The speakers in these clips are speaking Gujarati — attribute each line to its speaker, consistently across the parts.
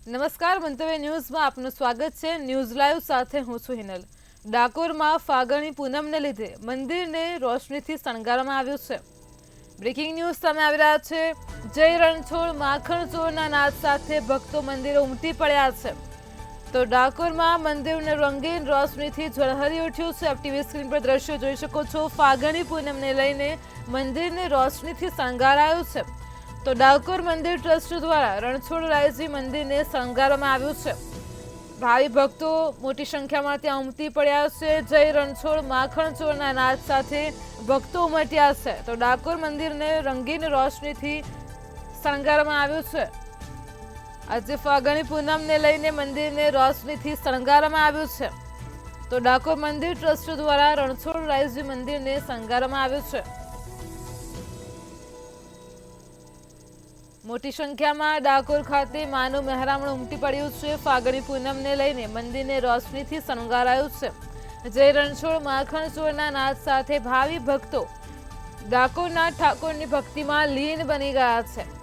Speaker 1: નમસ્કાર, મંતવ્ય ન્યૂઝમાં આપનું સ્વાગત છે। ન્યૂઝ લાઈવ સાથે હું છું હિનલ। ડાકોરમાં ફાગણી પૂનમને લીધે મંદિરને રોશનીથી શણગારવામાં આવ્યું છે। બ્રેકિંગ ન્યૂઝ સામે આવી રહ્યા છે। જય રણછોડ માખણ ચોરના નાદ સાથે ભક્તો મંદિરે ઉમટી પડ્યા છે। તો ડાકોરમાં મંદિરને રંગીન રોશનીથી ઝળહળી ઉઠ્યું છે। આપ ટીવી સ્ક્રીન પર દ્રશ્યો જોઈ શકો છો। ફાગણી પૂનમને લઈને મંદિરને રોશનીથી શણગારાયું છે। તો ડાકોર મંદિર ટ્રસ્ટ દ્વારા રણછોડરાયજી મંદિરને શણગારવામાં આવ્યું છે। ભાવિ ભક્તો મોટી સંખ્યામાં ત્યાં ઉમટી પડ્યા છે। જય રણછોડ માખણ ચોરના નાદ સાથે ભક્તો ઉમટ્યા છે। તો ડાકોર મંદિરને રંગીન રોશનીથી શણગારવામાં આવ્યું છે। આજે ફાગણી પૂનમને લઈને મંદિરને રોશનીથી શણગારવામાં આવ્યું છે। તો ડાકોર મંદિર ટ્રસ્ટ દ્વારા રણછોડરાયજી મંદિરને શણગારવામાં આવ્યું છે। મોટી સંખ્યામાં ડાકોર ખાતે માનું મહેરામણ ઉમટી પડ્યું છે। ફાગણી પૂનમને લઈને મંદિરને રોશનીથી શણગારાયું છે। જય રણછોડ માખણ ચોરના નાદ સાથે ભાવિ ભક્તો ડાકોરના ઠાકોરની ભક્તિમાં લીન બની ગયા છે।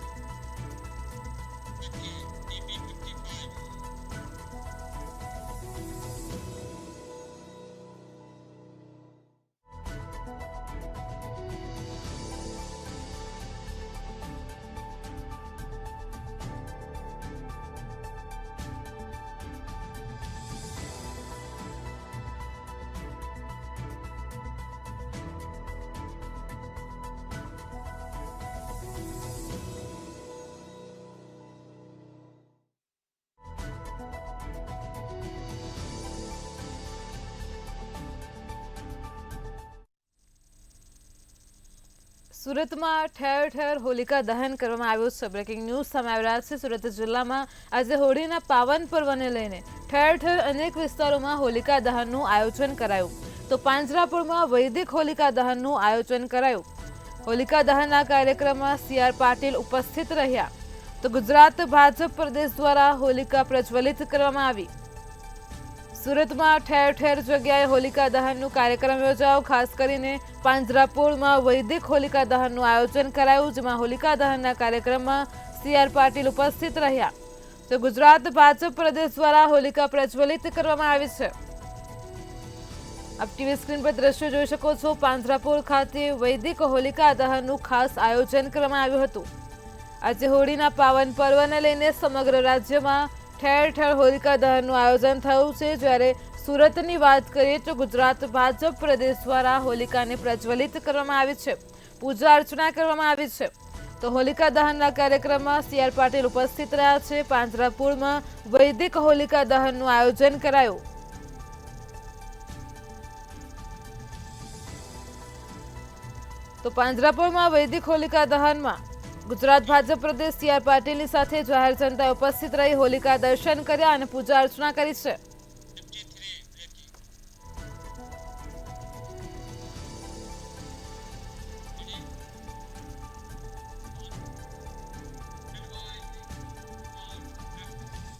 Speaker 1: સુરતમાં ઠેર ઠેર હોલિકા દહન કરવામાં આવ્યું છે। બ્રેકિંગ ન્યૂઝ સામે આવી રહ્યા છે। સુરત જિલ્લામાં આજે હોળીના પાવન પર્વને લઈને ઠેર ઠેર અનેક વિસ્તારોમાં હોલિકા દહનનું આયોજન કરાયું। તો પાંજરાપોળમાં વૈદિક હોલિકા દહનનું આયોજન કરાયું। હોલિકા દહનના કાર્યક્રમમાં CR પાટીલ ઉપસ્થિત રહ્યા। તો ગુજરાત ભાજપ પ્રદેશ દ્વારા હોલિકા પ્રજ્વલિત કરવામાં આવી। સુરતમાં ઠેર ઠેર જગ્યાએ હોલિકા દહનનું કાર્યક્રમ યોજાયો। ખાસ કરીને પાંજરાપોળમાં વૈદિક હોલિકા દહનનું આયોજન કરાયું, જેમાં હોલિકા દહનના કાર્યક્રમમાં CR પાટીલ ઉપસ્થિત રહ્યા। તો ગુજરાત ભાજપ પ્રદેશ દ્વારા હોલિકા પ્રજ્વલિત કરવામાં આવી છે। આપ ટીવી સ્ક્રીન પર દ્રશ્યો જોઈ શકો છો। પાંજરાપોળ ખાતે વૈદિક હોલિકા દહનનું ખાસ આયોજન કરવામાં આવ્યું હતું। આજે હોળીના પાવન પર્વને લઈને સમગ્ર રાજ્યમાં ઠેર ઠેર હોલિકા દહનનું આયોજન થયું છે। જ્યારે સુરતની વાત કરીએ તો ગુજરાત ભાજપ પ્રદેશ દ્વારા હોલિકાને પ્રજ્વલિત કરવામાં આવી છે, પૂજા અર્ચના કરવામાં આવી છે। તો હોલિકા દહનના કાર્યક્રમમાં CR પાટીલ ઉપસ્થિત રહ્યા છે। પાંજરાપોળમાં વૈદિક હોલિકા દહનનું આયોજન કરાયું। તો પાંજરાપોળમાં વૈદિક હોલિકા દહનમાં ગુજરાત ભાજપ પ્રદેશ CR પાટીલની સાથે જાહેર જનતા ઉપસ્થિત રહી હોલિકા દર્શન કર્યા અને પૂજા અર્ચના કરી છે।